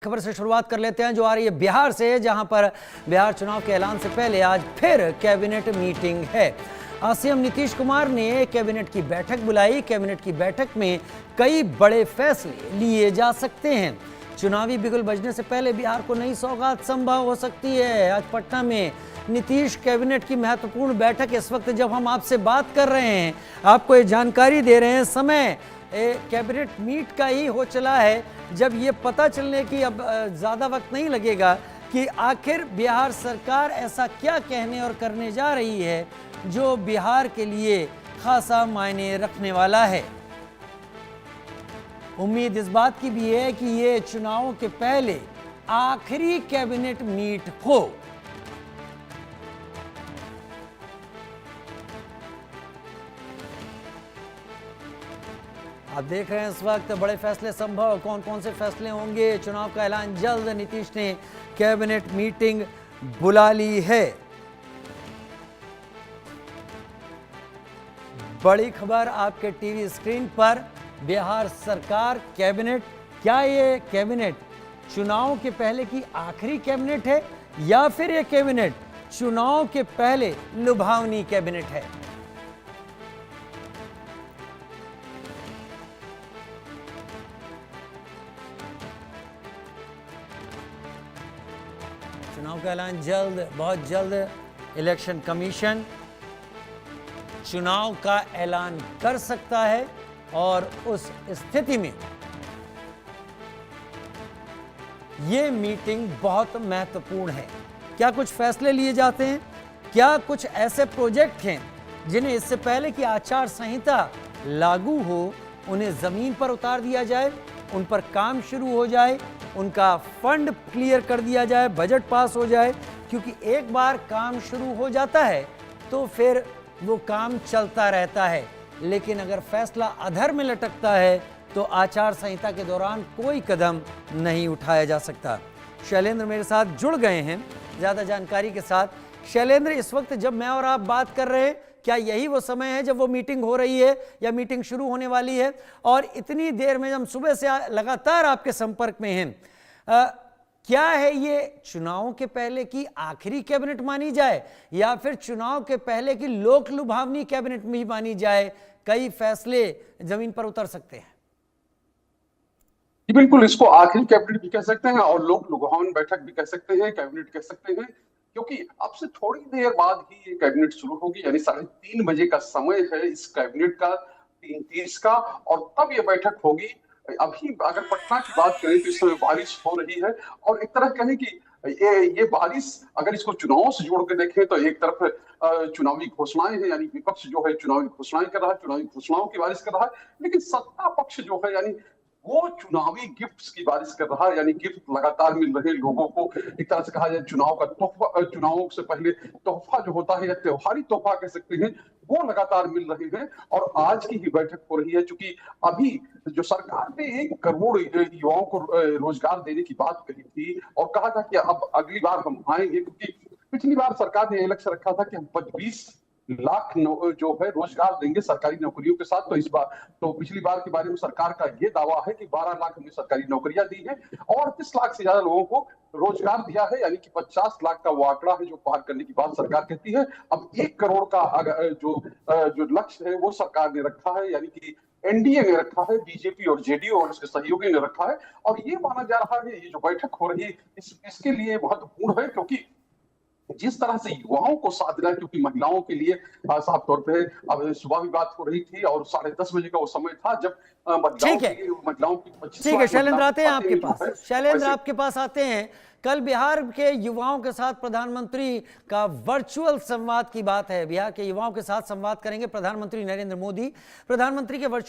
खबर से शुरुआत कर लेते हैं जो आ रही है बिहार से, जहां पर बिहार चुनाव के ऐलान से पहले आज फिर कैबिनेट मीटिंग है। सीएम नीतीश कुमार ने कैबिनेट की बैठक बुलाई। कैबिनेट की बैठक में कई बड़े फैसले लिए जा सकते हैं। चुनावी बिगुल बजने से पहले बिहार को नई सौगात संभव हो सकती है। आज पटना में नीतीश कैबिनेट की महत्वपूर्ण बैठक, इस वक्त जब हम आपसे बात कर रहे हैं, आपको ये जानकारी दे रहे हैं, समय कैबिनेट मीट का ही हो चला है, जब ये पता चलने की अब ज़्यादा वक्त नहीं लगेगा कि आखिर बिहार सरकार ऐसा क्या कहने और करने जा रही है जो बिहार के लिए खासा मायने रखने वाला है। उम्मीद इस बात की भी है कि ये चुनावों के पहले आखिरी कैबिनेट मीट हो। आप देख रहे हैं इस वक्त बड़े फैसले संभव, कौन कौन से फैसले होंगे। चुनाव का ऐलान जल्द, नीतीश ने कैबिनेट मीटिंग बुला ली है। बड़ी खबर आपके टीवी स्क्रीन पर, बिहार सरकार कैबिनेट। क्या ये कैबिनेट चुनाव के पहले की आखिरी कैबिनेट है या फिर ये कैबिनेट चुनाव के पहले लुभावनी कैबिनेट है? चुनाव का ऐलान जल्द, बहुत जल्द। इलेक्शन कमीशन चुनाव का ऐलान कर सकता है और उस स्थिति में ये मीटिंग बहुत महत्वपूर्ण है। क्या कुछ फैसले लिए जाते हैं? क्या कुछ ऐसे प्रोजेक्ट हैं जिन्हें इससे पहले कि आचार संहिता लागू हो उन्हें जमीन पर उतार दिया जाए, उन पर काम शुरू हो जाए, उनका फंड क्लियर कर दिया जाए, बजट पास हो जाए? क्योंकि एक बार काम शुरू हो जाता है तो फिर वो काम चलता रहता है, लेकिन अगर फैसला अधर में लटकता है तो आचार संहिता के दौरान कोई कदम नहीं उठाया जा सकता। शैलेंद्र मेरे साथ जुड़ गए हैं ज़्यादा जानकारी के साथ। शैलेंद्र, इस वक्त जब मैं और आप बात कर रहे हैं, क्या यही वो समय है जब वो मीटिंग हो रही है या मीटिंग शुरू होने वाली है? और इतनी देर में हम सुबह से लगातार आपके संपर्क में हैं, क्या है ये चुनाव के पहले की आखिरी कैबिनेट मानी जाए या फिर चुनाव के पहले की लोक लुभावनी कैबिनेट में ही मानी जाए? कई फैसले जमीन पर उतर सकते हैं। बिल्कुल, इसको आखिरी कैबिनेट भी कह सकते हैं और लोक लुभावन बैठक भी कह सकते हैं, कैबिनेट कह सकते हैं, क्योंकि अब से थोड़ी देर बाद ही ये कैबिनेट शुरू होगी। यानी 3:30 बजे का समय है इस कैबिनेट का, 3:30 का, और तब ये बैठक होगी। अभी अगर पटना की बात करें तो इस समय बारिश हो रही है, और एक तरह कहें कि ये बारिश, अगर इसको चुनाव से जोड़ के देखें तो एक तरफ चुनावी घोषणाएं हैं, यानी विपक्ष जो है चुनावी घोषणाएं कर रहा है, चुनावी घोषणाओं की बारिश कर रहा है, लेकिन सत्ता पक्ष जो है यानी वो चुनावी गिफ्ट्स की बारिश कर रहा है। यानी गिफ्ट लगातार मिल रहे लोगों को, एक तरह से कहा जाए चुनाव का तोहफा, चुनावों से पहले तोहफा जो होता है या त्योहारी तोहफा कह सकते हैं, वो लगातार मिल रहे हैं। और आज की ही बैठक हो रही है, क्योंकि अभी जो सरकार ने 1 करोड़ युवाओं को रोजगार देने की बात कही थी और कहा था कि अब अगली बार हम आएंगे, क्योंकि पिछली बार सरकार ने लक्ष्य रखा था कि हम 25 लाख जो है रोजगार देंगे सरकारी नौकरियों के साथ। तो इस बार, तो पिछली बार के बारे में सरकार का ये दावा है कि 12 लाख हमने सरकारी नौकरियां दी है और 30 लाख से ज्यादा लोगों को रोजगार दिया है। यानी कि 50 लाख का वो आंकड़ा है जो पार करने की बात सरकार कहती है। अब 1 करोड़ का जो लक्ष्य है वो सरकार ने रखा है, यानी कि एनडीए ने रखा है, बीजेपी और जेडीयू और उसके सहयोगी ने रखा है। और ये माना जा रहा है ये जो बैठक हो रही है इसके लिए महत्वपूर्ण है, क्योंकि जिस तरह से युवाओं को साथ दिलाए, क्योंकि महिलाओं के लिए साफ तौर पे अब सुबह भी बात हो रही थी और 10:30 बजे का वो समय था जब महिलाओं की 25 ठीक है शैलेंद्र, आते हैं आपके पास। शैलेंद्र, आपके पास आते हैं। कल बिहार के युवाओं के साथ प्रधानमंत्री का वर्चुअल संवाद की बात है। बिहार के युवाओं के साथ संवाद करेंगे प्रधानमंत्री नरेंद्र मोदी। प्रधानमंत्री के वर्चुअल